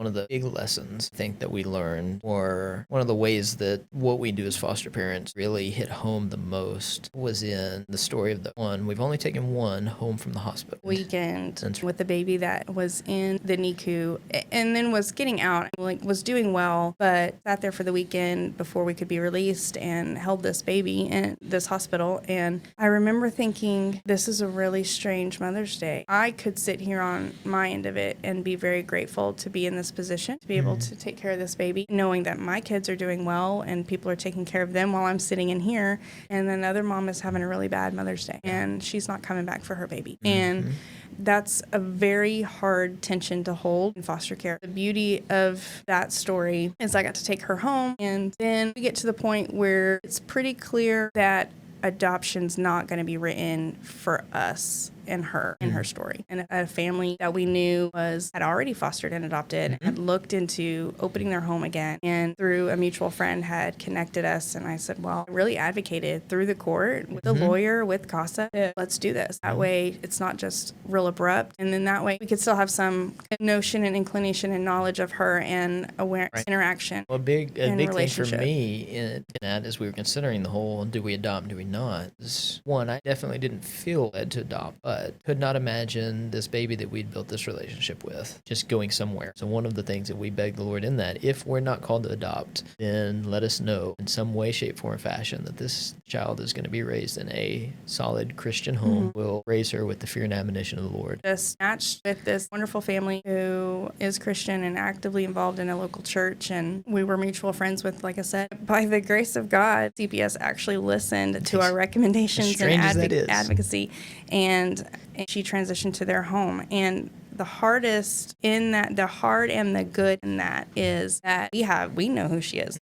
one of the big lessons I think that we learned, or one of the ways that what we do as foster parents really hit home the most, was in the story of the one. We've only taken one home from the hospital. Weekend with the baby that was in the NICU and then was getting out, was doing well, but sat there for the weekend before we could be released and held this baby in this hospital. And I remember thinking, this is a really strange Mother's Day. I could sit here on my end of it and be very grateful to be in this position, to be able to take care of this baby, knowing that my kids are doing well and people are taking care of them while I'm sitting in here. And another mom is having a really bad Mother's Day and she's not coming back for her baby. And that's a very hard tension to hold in foster care. The beauty of that story is I got to take her home, and then we get to the point where it's pretty clear that adoption's not going to be written for us and her in her story. And a family that we knew had already fostered and adopted, had looked into opening their home again, and through a mutual friend had connected us. And I said, well, I really advocated through the court with the lawyer, with CASA, let's do this. That way it's not just real abrupt. And then that way we could still have some notion and inclination and knowledge of her and awareness, interaction. Well, a big thing for me in that, as we were considering the whole, do we adopt, do we not, is one, I definitely didn't feel led to adopt, but could not imagine this baby that we'd built this relationship with just going somewhere. So one of the things that we beg the Lord in that, if we're not called to adopt, then let us know in some way, shape, form, or fashion that this child is going to be raised in a solid Christian home. We'll raise her with the fear and admonition of the Lord. Just matched with this wonderful family who is Christian and actively involved in a local church. And we were mutual friends with, like I said, by the grace of God, CPS actually listened to our recommendations and advocacy. And she transitioned to their home. And the hardest in that, the hard and the good in that is that we know who she is.